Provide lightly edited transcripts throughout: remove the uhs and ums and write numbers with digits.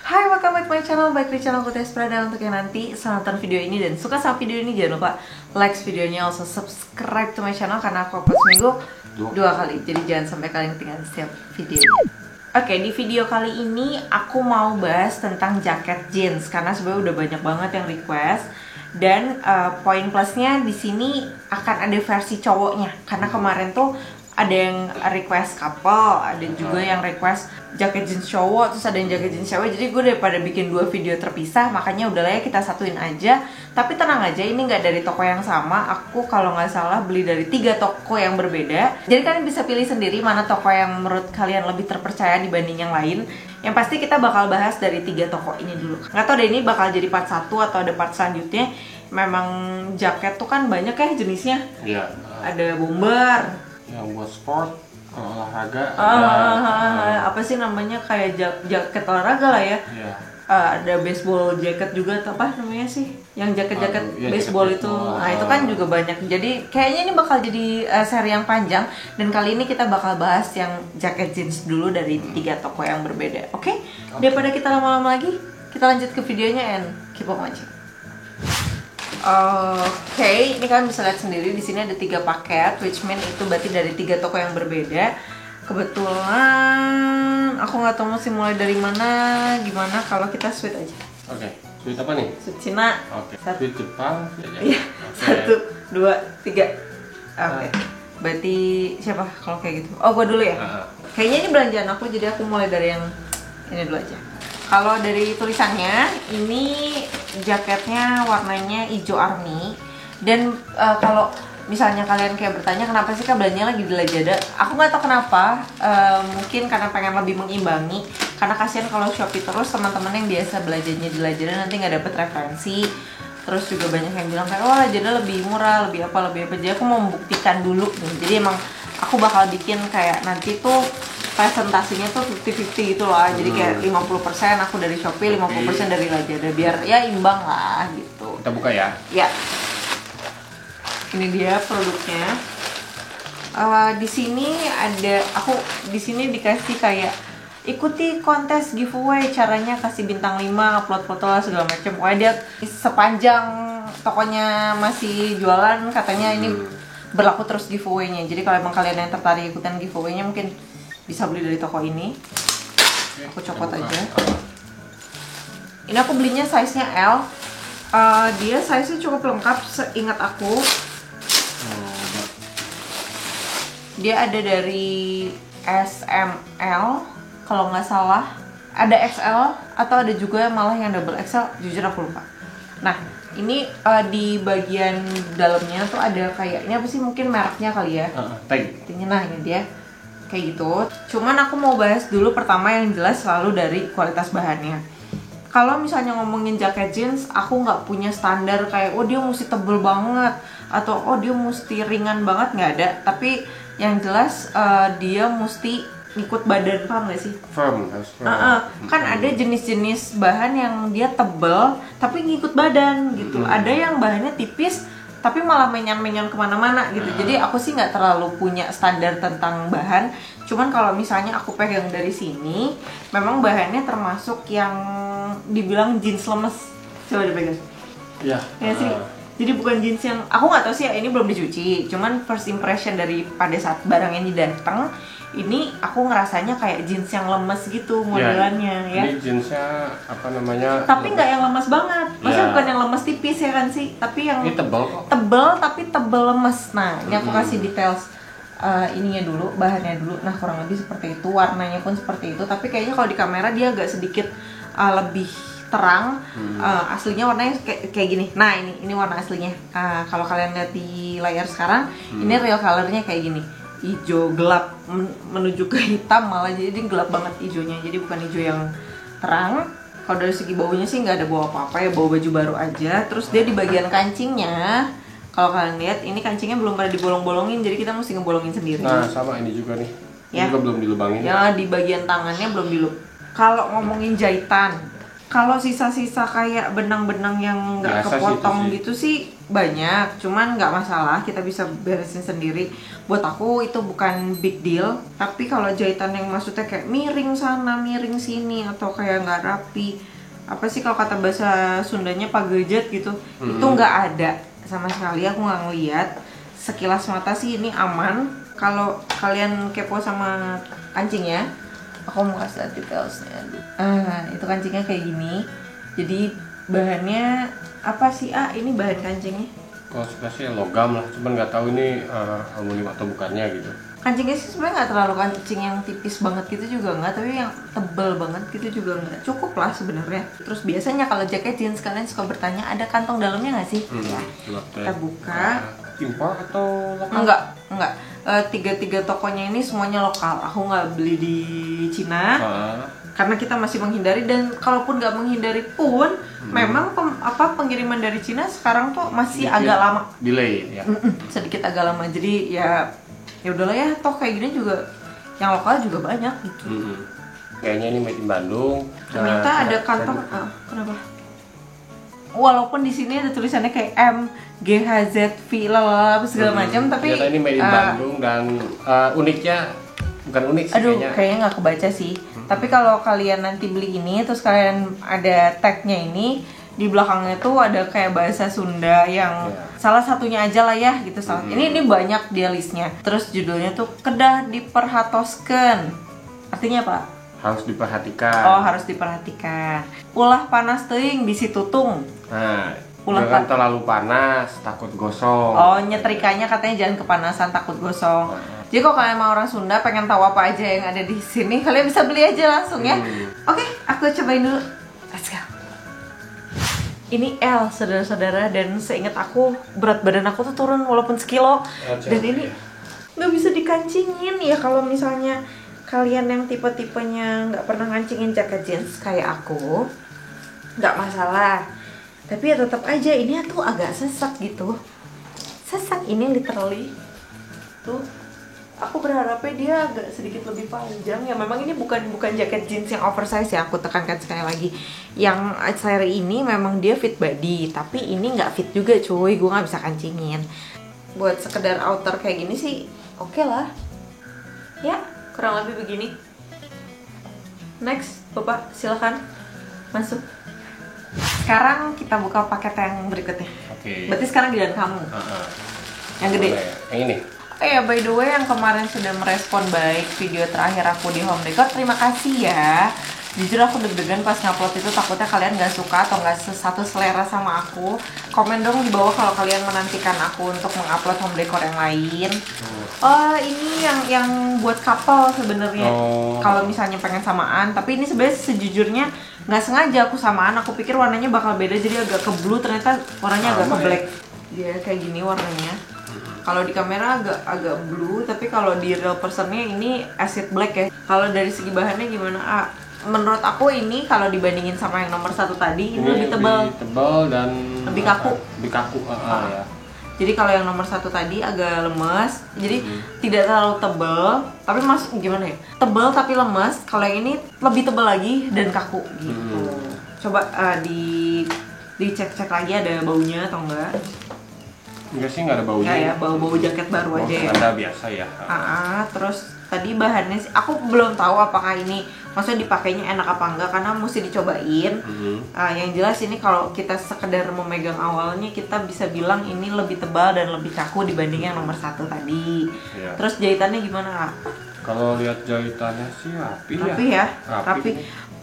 Hai, welcome back to my channel. Baik di channel Tes Prada. Untuk yang nanti nonton video ini dan suka sama video ini, jangan lupa like videonya, also subscribe to my channel karena aku upload seminggu 2 kali. Jadi jangan sampai kalian ketinggalan setiap videonya. Oke, di video kali ini aku mau bahas tentang jaket jeans karena sebenarnya udah banyak banget yang request. Dan poin plusnya di sini akan ada versi cowoknya karena kemarin tuh ada yang request couple, ada juga yang request jaket jeans cowok, terus ada yang jaket jeans cewek. Jadi gue daripada bikin 2 video terpisah, makanya udahlah ya kita satuin aja. Tapi tenang aja, ini nggak dari toko yang sama. Aku kalau nggak salah beli dari 3 toko yang berbeda. Jadi kalian bisa pilih sendiri mana toko yang menurut kalian lebih terpercaya dibanding yang lain. Yang pasti kita bakal bahas dari 3 toko ini dulu. Nggak tahu deh ini bakal jadi part 1 atau ada part selanjutnya. Memang jaket tuh kan banyak ya jenisnya. Iya. Ada bomber, yang buat sport, olahraga, apa sih namanya, kayak jaket olahraga lah ya. Iya. Ada baseball jacket juga atau apa namanya sih, yang jaket-jaket ya, baseball jaket itu. baseball. Nah itu kan juga banyak. Jadi kayaknya ini bakal jadi seri yang panjang. Dan kali ini kita bakal bahas yang jaket jeans dulu dari 3 toko yang berbeda. Oke? Daripada kita lama-lama lagi, kita lanjut ke videonya and keep on watching. Oke, ini kalian bisa lihat sendiri di sini ada 3 paket, which mean itu berarti dari 3 toko yang berbeda. Kebetulan aku nggak tahu mesti mulai dari mana, gimana kalau kita sweet aja. Oke, sweet apa nih? Sweet Cina. Oke, sweet Jepang. Iya. 1, 2, 3. Oke. Berarti siapa kalau kayak gitu? Oh, gua dulu ya. Kayaknya ini belanjaan aku, jadi aku mulai dari yang ini dulu aja. Kalau dari tulisannya, ini jaketnya warnanya hijau army. Dan kalau misalnya kalian kayak bertanya kenapa sih Kak belanjanya lagi di Lazada, aku nggak tahu kenapa. Mungkin karena pengen lebih mengimbangi. Karena kasihan kalau Shopee terus teman-teman yang biasa belanjanya di Lazada nanti nggak dapet referensi. Terus juga banyak yang bilang kayak, oh Lazada lebih murah, lebih apa. Jadi aku mau membuktikan dulu. Jadi emang aku bakal bikin kayak nanti tuh presentasinya tuh 50-50 gitu loh. Jadi kayak 50% aku dari Shopee, 50% dari Lazada, biar ya imbang lah gitu. Kita buka ya. Ya. Ini dia produknya. Di sini ada, aku di sini dikasih kayak ikuti kontes giveaway, caranya kasih bintang 5, upload foto lah segala macam. Pokoknya dia sepanjang tokonya masih jualan katanya ini berlaku terus giveaway-nya. Jadi kalau emang kalian yang tertarik ikutan giveaway-nya mungkin bisa beli dari toko ini. Aku copot aja. Ini aku belinya size-nya L. Dia size-nya cukup lengkap seingat aku. Dia ada dari SML kalau nggak salah. Ada XL atau ada juga malah yang double XL. Jujur aku lupa. Nah, ini di bagian dalamnya tuh ada kayak, ini apa sih, mungkin mereknya kali ya. Tag. Nah ini dia kayak gitu. Cuman aku mau bahas dulu pertama yang jelas selalu dari kualitas bahannya. Kalau misalnya ngomongin jaket jeans, aku nggak punya standar kayak oh dia mesti tebel banget atau oh dia mesti ringan banget, nggak ada. Tapi yang jelas dia mesti ikut badan, paham nggak sih? Firm, harus firm. Kan ada jenis-jenis bahan yang dia tebel tapi ngikut badan gitu. Ada yang bahannya tipis tapi malah menyan-menyan kemana-mana gitu. Jadi aku sih nggak terlalu punya standar tentang bahan. Cuman kalau misalnya aku pegang dari sini, memang bahannya termasuk yang dibilang jeans lemes. Coba dipegang. Iya. Ya sih. Jadi bukan jeans yang, aku nggak tahu sih ya, ini belum dicuci. Cuman first impression dari pada saat barang ini datang, ini aku ngerasanya kayak jeans yang lemes gitu modelannya ya. Ini jeansnya apa namanya? Tapi nggak yang lemes banget. Maksudnya bukan yang lemes tipis ya kan sih, tapi yang ini tebal kok. Tebel tapi tebel lemes. Nah, ini aku kasih details ininya dulu, bahannya dulu. Nah, kurang lebih seperti itu, warnanya pun seperti itu. Tapi kayaknya kalau di kamera dia agak sedikit lebih terang. Aslinya warnanya kayak gini. Nah, ini warna aslinya. Kalau kalian lihat di layar sekarang, ini real colornya kayak gini. Hijau gelap menuju ke hitam, malah jadi gelap banget hijaunya. Jadi bukan hijau yang terang. Kalau dari segi baunya sih nggak ada bau apa-apa ya, bau baju baru aja. Terus dia di bagian kancingnya, kalau kalian lihat ini kancingnya belum pada dibolong-bolongin, jadi kita mesti ngebolongin sendiri. Nah, sama ini juga nih. Ya. Ini juga belum dilubangin. Ya, di bagian tangannya belum dilub. Kalau ngomongin jahitan, Kalau sisa-sisa kayak benang-benang yang nggak Biasa sih kepotong itu sih. gitu sih banyak, cuman nggak masalah, kita bisa beresin sendiri. Buat aku itu bukan big deal. Tapi kalau jahitan yang maksudnya kayak miring sana, miring sini, atau kayak nggak rapi, apa sih kalau kata bahasa Sundanya pagejet gitu, itu nggak ada sama sekali. Aku nggak ngeliat. Sekilas mata sih ini aman. Kalau kalian kepo sama kancingnya, aku mau kasih lihat detailsnya. Itu kancingnya kayak gini. Jadi bahannya apa sih? Ini bahan kancingnya. Kalau suka sih logam lah, cuman nggak tahu ini aluminium atau bukannya gitu. Kancingnya sih sebenarnya nggak terlalu kancing yang tipis banget gitu juga nggak, tapi yang tebel banget gitu juga nggak. Cukup lah sebenarnya. Terus biasanya kalau jaket jeans kalian suka bertanya ada kantong dalamnya nggak sih? Ya. Kita buka. Impor atau lokal? Enggak. Tiga tokonya ini semuanya lokal. Aku nggak beli di Cina karena kita masih menghindari, dan kalaupun nggak menghindari pun memang pengiriman dari Cina sekarang tuh masih agak lama. Delay ya. Sedikit agak lama. Jadi ya udahlah ya, toh kayak gini juga yang lokal juga banyak gitu. Kayaknya ini made in Bandung. Ternyata ada kantong. Kenapa? Walaupun di sini ada tulisannya kayak M, G, H, Z, V, lalala segala macam, tapi ternyata ini made in Bandung dan uniknya bukan unik sih kayaknya nggak kebaca sih. Tapi kalau kalian nanti beli ini, terus kalian ada tagnya ini di belakangnya tuh ada kayak bahasa Sunda yang salah satunya aja lah ya gitu. Ini banyak dia listnya. Terus judulnya tuh kedah diperhatoskeun. Artinya apa? Harus diperhatikan. Oh, harus diperhatikan. Ulah panas teuing bisi tutung. Nah, jangan terlalu panas, takut gosong. Oh, nyetrikanya katanya jangan kepanasan, takut gosong. Jadi kalau kalian mau orang Sunda pengen tahu apa aja yang ada di sini, kalian bisa beli aja langsung ya. Oke, aku cobain dulu. Let's go. Ini L, saudara-saudara, dan seingat aku berat badan aku tuh turun walaupun sekilo. Dan ini nggak bisa dikancingin ya. Kalau misalnya kalian yang tipe-tipenya nggak pernah ngancingin jaket jeans kayak aku, nggak masalah. Tapi ya tetap aja ini tuh agak sesak gitu. Sesak ini literally tuh. Aku berharapnya dia agak sedikit lebih panjang. Ya memang ini bukan jaket jeans yang oversize ya, aku tekankan sekali lagi. Yang seri ini memang dia fit body, tapi ini nggak fit juga cuy, gue nggak bisa kancingin. Buat sekedar outer kayak gini sih oke lah. Ya kurang lebih begini. Next, Bapak silakan masuk. Sekarang kita buka paket yang berikutnya. Oke. Berarti sekarang giliran kamu. Yang gede. Yang ini. By the way, yang kemarin sudah merespon baik video terakhir aku di home decor, terima kasih ya. Jujur aku deg-degan pas ngupload itu, takutnya kalian gak suka atau gak satu selera sama aku. Komen dong di bawah kalau kalian menantikan aku untuk mengupload home decor yang lain. Ini yang buat couple sebenarnya. Kalau misalnya pengen samaan, tapi ini sebenarnya sejujurnya nggak sengaja aku samaan. Aku pikir warnanya bakal beda, jadi agak ke blue, ternyata warnanya agak ke black. Dia kayak gini warnanya. Kalau di kamera agak blue, tapi kalau di real personnya ini acid black ya. Kalau dari segi bahannya gimana? Menurut aku ini kalau dibandingin sama yang nomor 1 tadi, ini lebih tebal. Lebih tebal dan lebih kaku. Lebih kaku, ya. Jadi kalau yang nomor 1 tadi agak lemes, jadi tidak terlalu tebal, tapi gimana ya? Tebal tapi lemes. Kalau yang ini lebih tebal lagi dan kaku gitu. Coba dicek-cek lagi ada baunya atau enggak? Enggak sih, nggak ada baunya. Enggak ya, bau-bau jaket baru aja ya. Ada biasa ya. Terus tadi bahannya sih aku belum tahu apakah ini maksudnya dipakainya enak apa enggak, karena mesti dicobain. Yang jelas ini kalau kita sekedar memegang awalnya, kita bisa bilang ini lebih tebal dan lebih kaku dibanding yang nomor 1 tadi. Terus jahitannya gimana? Kalau lihat jahitannya sih rapi ya. Rapi.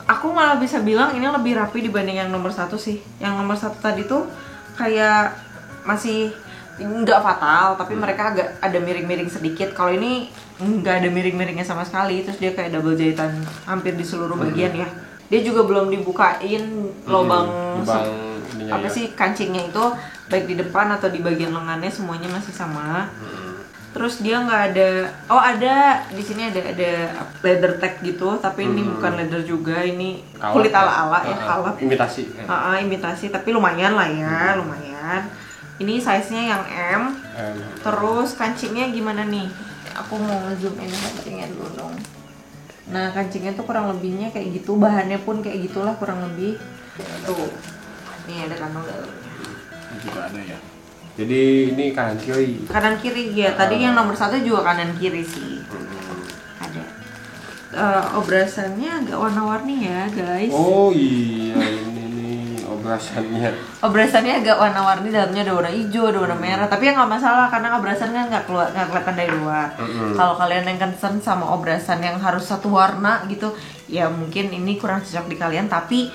Aku malah bisa bilang ini lebih rapi dibanding yang nomor 1 sih. Yang nomor 1 tadi tuh kayak masih nggak fatal, tapi mereka agak ada miring-miring sedikit. Kalau ini nggak ada miring-miringnya sama sekali. Terus dia kayak double jahitan hampir di seluruh bagian ya. Dia juga belum dibukain lubang apa sih kancingnya itu, baik di depan atau di bagian lengannya semuanya masih sama. Terus dia nggak ada, ada di sini ada leather tag gitu, tapi ini bukan leather juga, ini kulit ala-ala ya, kalap. Imitasi. Imitasi, tapi lumayan lah ya, lumayan. Ini size-nya yang M. Terus kancingnya gimana nih? Aku mau zoom in kancingnya dulu dong. Nah kancingnya tuh kurang lebihnya kayak gitu, bahannya pun kayak gitulah kurang lebih. Tuh, nih ada kantong dalamnya. Ini juga ada ya. Jadi ini kanan kiri. Kanan kiri ya. Tadi yang nomor 1 juga kanan kiri sih. Ada. Obrasannya agak warna-warni ya guys. Oh iya, ini nih obrasannya. Obrasannya agak warna-warni, dalamnya ada warna hijau, ada warna merah. Tapi ya nggak masalah karena obrasannya nggak kelihatan dari luar. Kalau kalian yang concern sama obrasan yang harus satu warna gitu, ya mungkin ini kurang cocok di kalian. Tapi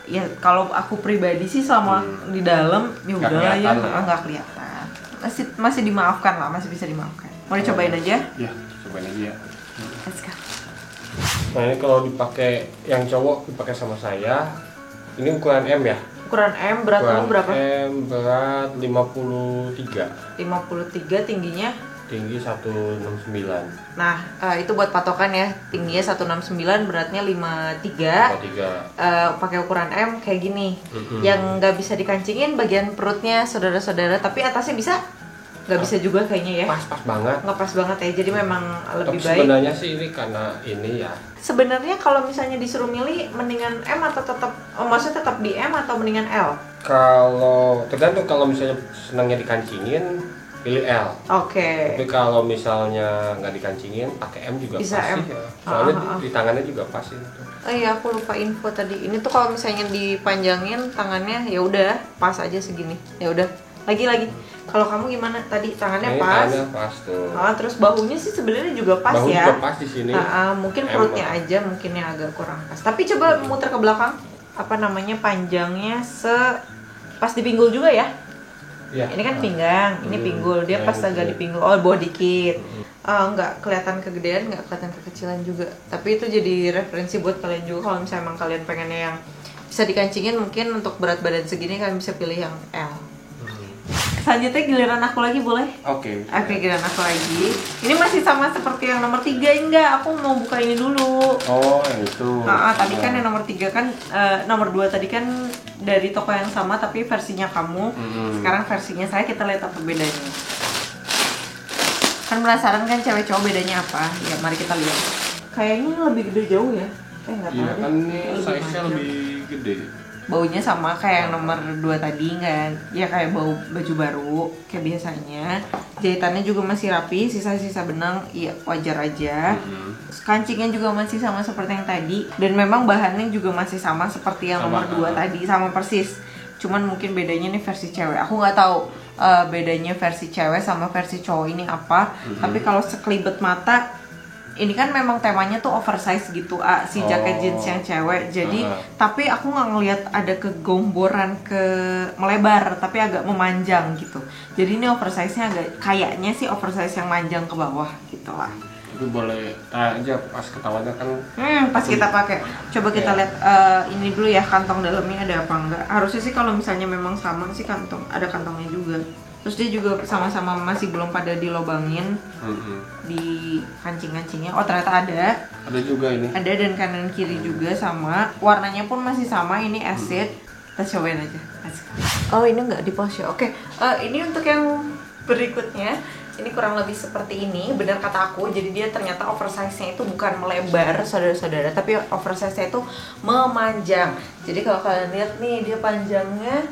ya kalau aku pribadi sih selama di dalam ya udahlah ya, nggak kelihatan. Masih dimaafkan lah, masih bisa dimaafkan. Mau dicobain aja? Ya, cobain aja ya. Let's go. Nah ini kalau dipakai yang cowok dipakai sama saya, ini ukuran M ya? Ukuran M, berat kamu berapa? M berat 53. 53, tingginya? Tinggi 169. Nah, itu buat patokan ya. Tingginya 169, beratnya 53. Pakai ukuran M kayak gini. Yang nggak bisa dikancingin bagian perutnya, saudara-saudara. Tapi atasnya bisa? Nggak bisa juga kayaknya ya. Pas banget. Nggak pas banget ya. Jadi memang lebih tapi baik. Sebenarnya sih ini karena ini ya. Sebenarnya kalau misalnya disuruh milih, mendingan M atau tetap, maksudnya tetap di M atau mendingan L? Kalau tergantung, kalau misalnya senangnya dikancingin, pilih L. Oke. Tapi kalau misalnya nggak dikancingin, pakai M juga Bisa pas M. sih ya. Soalnya di tangannya juga pas itu. Oh iya, aku lupa info tadi. Ini tuh kalau misalnya dipanjangin tangannya, ya udah pas aja segini. Ya udah. Lagi. Kalau kamu gimana tadi? Tangannya pas. Tangannya pas tuh. Terus bahunya sih sebenarnya juga pas Bahu ya. juga pas di sini. Mungkin perutnya aja mungkin yang agak kurang pas. Tapi coba muter ke belakang. Apa namanya, panjangnya pas di pinggul juga ya? Ya. Ini kan pinggang, ini pinggul. Dia pas agak di pinggul. Oh, bawah dikit. Nggak kelihatan kegedean, nggak kelihatan kekecilan juga. Tapi itu jadi referensi buat kalian juga. Kalau misalnya emang kalian pengennya yang bisa dikancingin, mungkin untuk berat badan segini kalian bisa pilih yang L. Selanjutnya giliran aku lagi, boleh? Oke, giliran aku lagi. Ini masih sama seperti yang nomor 3, enggak? Aku mau buka ini dulu. Oh, yang itu. Tadi kan yang nomor 3 kan, nomor 2 tadi kan dari toko yang sama tapi versinya kamu. Sekarang versinya saya, kita lihat apa bedanya. Kan penasaran kan cewek cowok bedanya apa? Ya mari kita lihat. Kayaknya lebih gede jauh ya? Nggak tahu. Iya kan ini size-nya lebih gede. Baunya sama kayak yang nomor 2 tadi kan, ya kayak bau baju baru kayak biasanya. Jahitannya juga masih rapi, sisa-sisa benang ya wajar aja. Kancingnya juga masih sama seperti yang tadi, dan memang bahannya juga masih sama seperti yang nomor 2 tadi, sama persis. Cuman mungkin bedanya nih versi cewek. Aku nggak tahu bedanya versi cewek sama versi cowok ini apa. Tapi kalau sekelibet mata, ini kan memang temanya tuh oversize gitu, si jaket jeans yang cewek. Jadi tapi aku nggak ngelihat ada kegomboran ke melebar, tapi agak memanjang gitu. Jadi ini oversize-nya agak, kayaknya sih oversize yang manjang ke bawah gitu lah. Itu boleh aja pas ketahuannya kan. Pas kita pakai. Coba kita lihat ini dulu ya, kantong dalamnya ada apa enggak. Harusnya sih kalau misalnya memang sama sih ada kantongnya juga. Terus dia juga sama-sama masih belum pada dilobangin di kancing-kancingnya. Oh ternyata ada. Ada juga ini. Ada, dan kanan kiri juga sama. Warnanya pun masih sama, ini acid. Kita cobain aja. Oh ini nggak di pause ya. Oke, ini untuk yang berikutnya. Ini kurang lebih seperti ini, benar kata aku. Jadi dia ternyata oversize-nya itu bukan melebar, saudara-saudara, tapi oversize-nya itu memanjang. Jadi kalau kalian lihat nih, dia panjangnya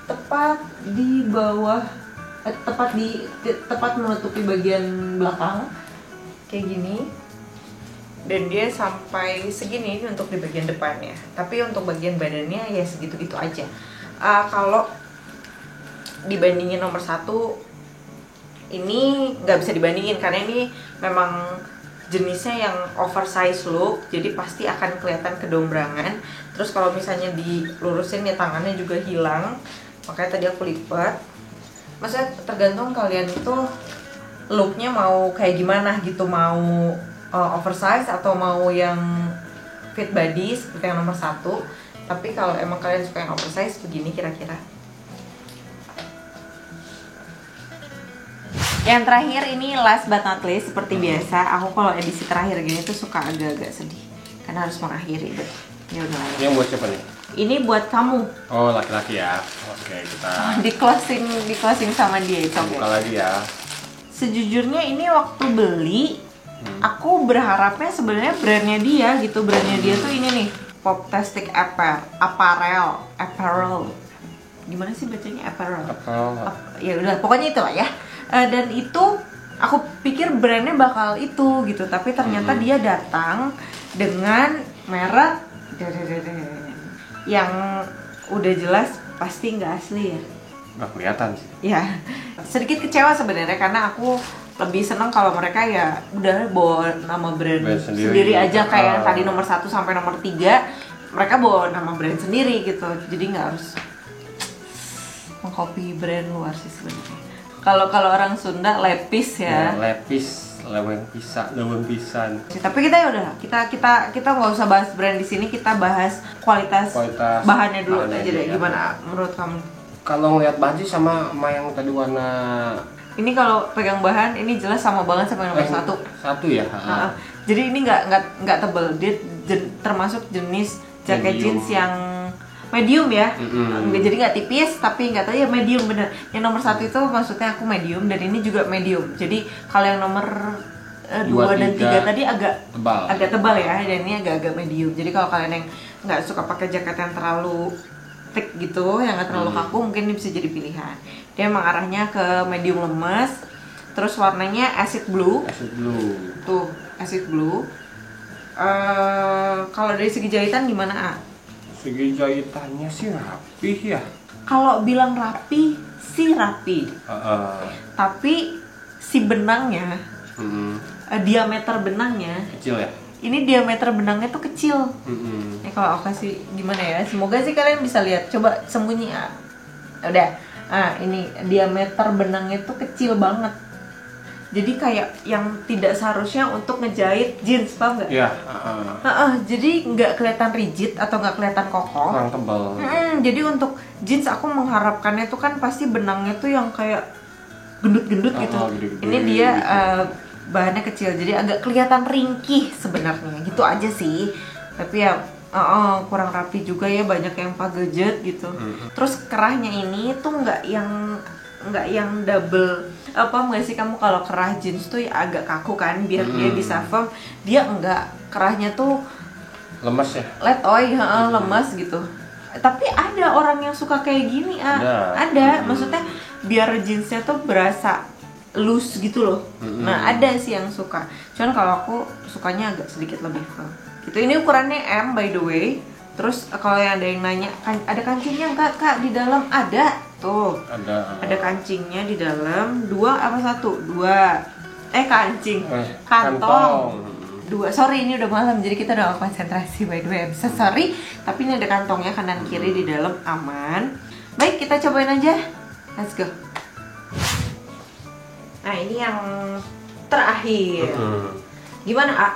tepat di bawah, tepat menutupi bagian belakang kayak gini, dan dia sampai segini. Ini untuk di bagian depannya, tapi untuk bagian badannya ya segitu-gitu aja. Kalau dibandingin nomor 1, ini nggak bisa dibandingin karena ini memang jenisnya yang oversize look, jadi pasti akan kelihatan kedombrangan. Terus kalau misalnya dilurusin ya tangannya juga hilang, makanya tadi aku lipat. Maksudnya tergantung kalian itu looknya mau kayak gimana gitu, mau oversize atau mau yang fit body seperti yang nomor 1. Tapi kalau emang kalian suka yang oversize, begini kira-kira. Yang terakhir ini last but not least, seperti biasa aku kalau edisi terakhir gini tuh suka agak-agak sedih karena harus mengakhiri. Ya udah. Yang buat siapa nih? Ini buat kamu. Oh, laki-laki ya. Oke, kita di closing sama dia itu. buka lagi ya. Sejujurnya ini waktu beli Aku berharapnya sebenarnya brandnya dia gitu, brandnya dia tuh ini nih, Poptastic Apparel. Gimana sih bacanya apparel? Ya udah, pokoknya itu lah ya. Dan itu aku pikir brandnya bakal itu gitu, tapi ternyata dia datang dengan merek yang udah jelas pasti nggak asli ya. Nggak kelihatan sih. Ya, sedikit kecewa sebenarnya karena aku lebih seneng kalau mereka ya udah bawa nama brand sendiri aja kayak yang tadi nomor 1 sampai nomor 3 mereka bawa nama brand sendiri gitu, jadi nggak harus mengcopy brand luar sih sebenarnya. Kalau orang Sunda lepis ya. Lepis, leweng pisan. Tapi kita ya udah, kita nggak usah bahas brand di sini, kita bahas kualitas bahannya dulu aja deh. Gimana menurut kamu? Kalau ngeliat baju sama yang tadi warna ini, kalau pegang bahan ini jelas sama banget sama nomor 1. Satu ya. Jadi ini nggak tebel, dia termasuk jenis jaket jeans yang medium ya. Jadi nggak tipis tapi nggak tahu ya, medium bener. Yang nomor 1 itu maksudnya aku medium, dan ini juga medium. Jadi kalau yang nomor 2 dan 3 tadi agak tebal ya, dan ini agak medium. Jadi kalau kalian yang nggak suka pakai jaket yang terlalu thick gitu, yang nggak terlalu kaku, mungkin ini bisa jadi pilihan. Dia emang arahnya ke medium lemes, terus warnanya acid blue. Tuh, acid blue. Kalau dari segi jahitan gimana, Segi jahitannya sih rapih ya. Kalau bilang rapi sih rapi. Tapi si benangnya, diameter benangnya kecil ya. Ini diameter benangnya tuh kecil. Kalau aku kasih gimana ya? Semoga sih kalian bisa lihat. Coba sembunyi. Udah. Ini diameter benangnya tuh kecil banget. Jadi kayak yang tidak seharusnya untuk ngejahit jeans, paham nggak? Iya. Jadi nggak kelihatan rigid atau nggak kelihatan kokoh. Kurang tebal. Jadi untuk jeans aku mengharapkannya tuh kan pasti benangnya tuh yang kayak gendut-gendut gitu. Ini dia bahannya kecil, jadi agak kelihatan ringkih sebenarnya. Gitu aja sih. Tapi ya kurang rapi juga ya, banyak yang pagejet gitu. Terus kerahnya ini tuh nggak yang double. Apa nggak sih kamu kalau kerah jeans tuh ya agak kaku kan, biar dia bisa firm. Dia enggak, kerahnya tuh lemas ya. Letoy, lemas gitu. Tapi ada orang yang suka kayak gini, ada. Maksudnya biar jeansnya tuh berasa loose gitu loh. Nah ada sih yang suka. Cuman kalau aku sukanya agak sedikit lebih firm. Gitu. Ini ukurannya M by the way. Terus kalau yang ada yang nanya, ada kancingnya nggak kak di dalam? Ada tuh. Ada kancingnya di dalam. 2 apa 1? 2. Kancing. Kantong. 2. Sorry, ini udah malam jadi kita udah konsentrasi by the way. Bisa sorry. Tapi ini ada kantongnya kanan kiri di dalam, aman. Baik, kita cobain aja. Let's go. Nah ini yang terakhir. Gimana A?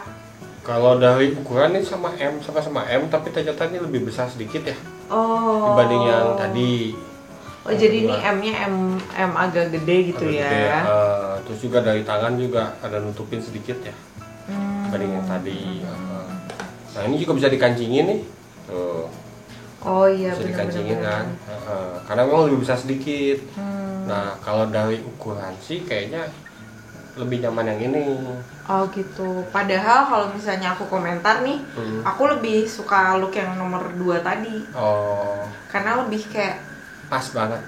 Kalau dari ukuran ini sama M, sama M, tapi ternyata ini lebih besar sedikit ya. Dibanding yang tadi. Jadi ini M-nya M agak gede gitu ya. Gede. Terus juga dari tangan juga ada nutupin sedikit ya. Dibanding yang tadi. Nah ini juga bisa dikancingin nih. Tuh. Oh iya, bisa dikancingin kan. Karena memang lebih besar sedikit. Nah kalau dari ukuran sih kayaknya lebih nyaman yang ini. Oh gitu. Padahal kalau misalnya aku komentar nih, aku lebih suka look yang nomor 2 tadi. Karena lebih kayak pas banget.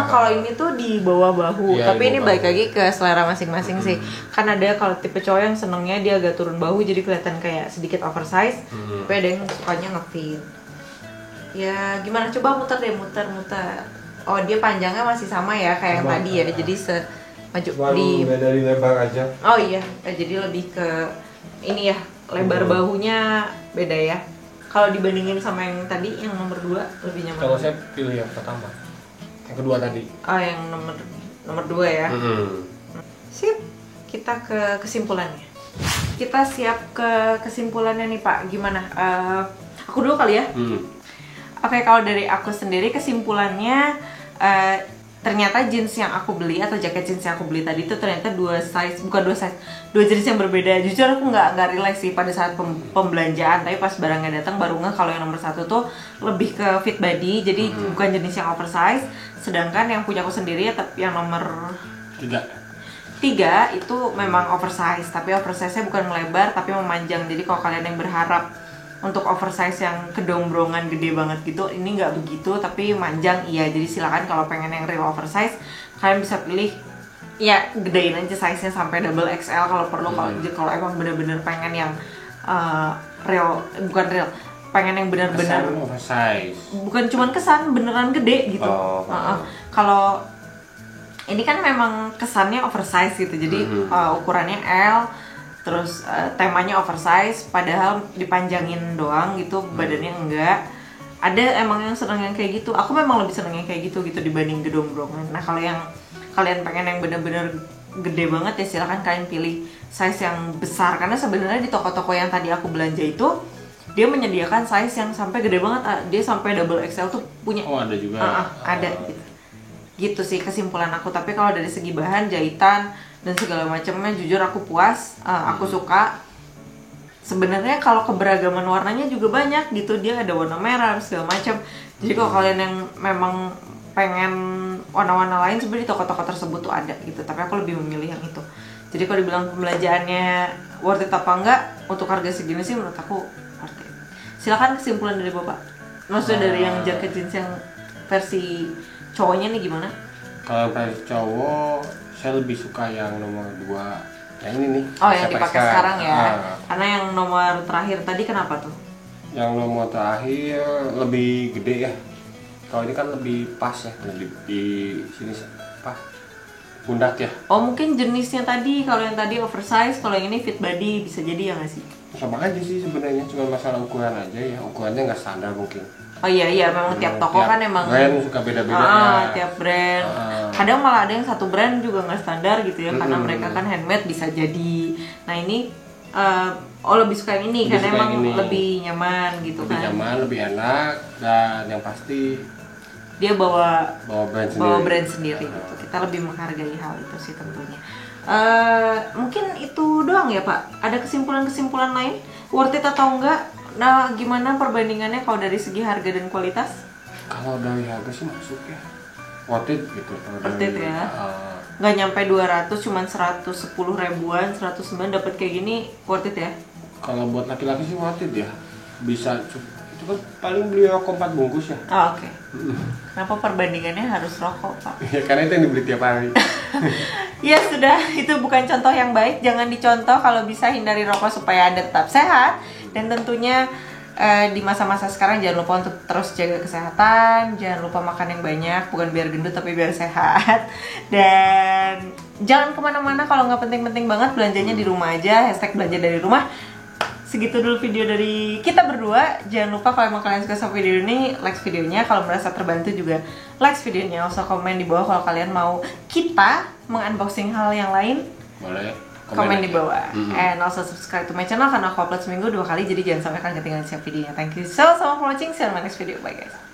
Kalau ini tuh di bawah bahu. Ya, tapi ini balik lagi ke selera masing-masing sih. Kan ada kalau tipe cowok yang senengnya dia agak turun bahu jadi kelihatan kayak sedikit oversize. Tapi ada yang sukanya ngefit. Ya gimana, coba muter deh, muter. Oh dia panjangnya masih sama ya kayak yang tadi ya. Jadi maju beda di lebar aja. Oh iya, jadi lebih ke ini ya, lebar bahunya beda ya. Kalau dibandingin sama yang tadi, yang nomor 2 lebih nyaman. Kalau saya pilih yang pertama, yang kedua tadi. Yang nomor 2 ya. Sip, kita ke kesimpulannya. Kita siap ke kesimpulannya nih Pak. Gimana? Aku dulu kali ya. Oke, kalau dari aku sendiri kesimpulannya, ternyata jeans yang aku beli atau jaket jeans yang aku beli tadi itu ternyata 2 jenis yang berbeda. Jujur aku nggak relax sih pada saat pembelanjaan, tapi pas barangnya datang baru nggak kalau yang nomor 1 tuh lebih ke fit body, jadi bukan jenis yang oversize. Sedangkan yang punya aku sendiri ya, tapi yang nomor 3 3 itu memang oversize, tapi oversize-nya bukan melebar tapi memanjang. Jadi kalau kalian yang berharap untuk oversize yang kedombrongan gede banget gitu, ini nggak begitu tapi manjang iya. Jadi silakan kalau pengen yang real oversize kalian bisa pilih ya gedein aja size-nya sampai double XL kalau perlu. Kalau emang bener-bener pengen yang real, bukan real, pengen yang bener-bener oversize, bukan cuman kesan beneran gede gitu. Kalau ini kan memang kesannya oversize gitu, jadi ukurannya L, terus temanya oversize, padahal dipanjangin doang gitu, badannya enggak. Ada emang yang seneng yang kayak gitu, aku memang lebih seneng yang kayak gitu dibanding gedombrongan. Nah kalau yang kalian pengen yang bener-bener gede banget ya silahkan kalian pilih size yang besar, karena sebenarnya di toko-toko yang tadi aku belanja itu dia menyediakan size yang sampai gede banget, dia sampai double XL tuh punya. Oh ada juga. Ada gitu sih kesimpulan aku. Tapi kalau dari segi bahan, jahitan dan segala macamnya jujur aku puas, aku suka. Sebenarnya kalau keberagaman warnanya juga banyak gitu, dia ada warna merah segala macam. Jadi kalau kalian yang memang pengen warna-warna lain sebenarnya di toko-toko tersebut tuh ada gitu, tapi aku lebih memilih yang itu. Jadi kalau dibilang pembelanjaannya worth it apa enggak untuk harga segini sih menurut aku worth it. Silakan kesimpulan dari Bapak. Maksudnya dari yang jaket jeans yang versi cowoknya nih gimana? Kalau versi cowok saya lebih suka yang nomor 2, yang ini nih. Oh yang dipakai sekarang ya? Karena yang nomor terakhir tadi kenapa tuh? Yang nomor terakhir lebih gede ya. Kalau ini kan lebih pas ya, di sini apa? Pundak ya. Oh mungkin jenisnya tadi, kalau yang tadi oversize, kalau yang ini fit body, bisa jadi ya nggak sih? Sama aja sih sebenarnya, cuma masalah ukuran aja ya. Ukurannya nggak standar mungkin. Oh iya memang tiap toko kan emang brand suka beda-beda ya. Tiap brand. Kadang malah ada yang satu brand juga nggak standar gitu ya, karena mereka kan handmade bisa jadi. Nah ini lebih suka yang ini karena emang lebih nyaman gitu kan. Lebih nyaman, lebih enak, dan yang pasti dia bawa brand sendiri gitu. Kita lebih menghargai hal itu sih tentunya. Mungkin itu doang ya Pak. Ada kesimpulan-kesimpulan lain worth it atau enggak? Nah gimana perbandingannya kalau dari segi harga dan kualitas? Kalau dari harga sih masuk ya, worth it gitu. Worth it ya. Nggak nyampe 200, cuman 110 ribuan, 109 dapat kayak gini worth it ya? Kalau buat laki-laki sih worth it ya. Bisa itu kan paling beli rokok 4 bungkus ya. Oh, oke. Kenapa perbandingannya harus rokok Pak? Ya karena itu yang dibeli tiap hari. Ya sudah, itu bukan contoh yang baik. Jangan dicontoh, kalau bisa hindari rokok supaya Anda tetap sehat. Dan tentunya di masa-masa sekarang jangan lupa untuk terus jaga kesehatan. Jangan lupa makan yang banyak, bukan biar gendut tapi biar sehat. Dan jangan kemana-mana kalau nggak penting-penting banget, belanjanya di rumah aja. #belanja dari rumah. Segitu dulu video dari kita berdua. Jangan lupa kalau emang kalian suka sama video ini, like videonya. Kalau merasa terbantu juga like videonya. Also komen di bawah kalau kalian mau kita mengunboxing hal yang lain. Boleh Komen di bawah. And also subscribe to my channel karena aku upload seminggu 2 kali, jadi jangan sampai kalian ketinggalan setiap videonya. Thank you so much for watching. See you on my next video. Bye guys.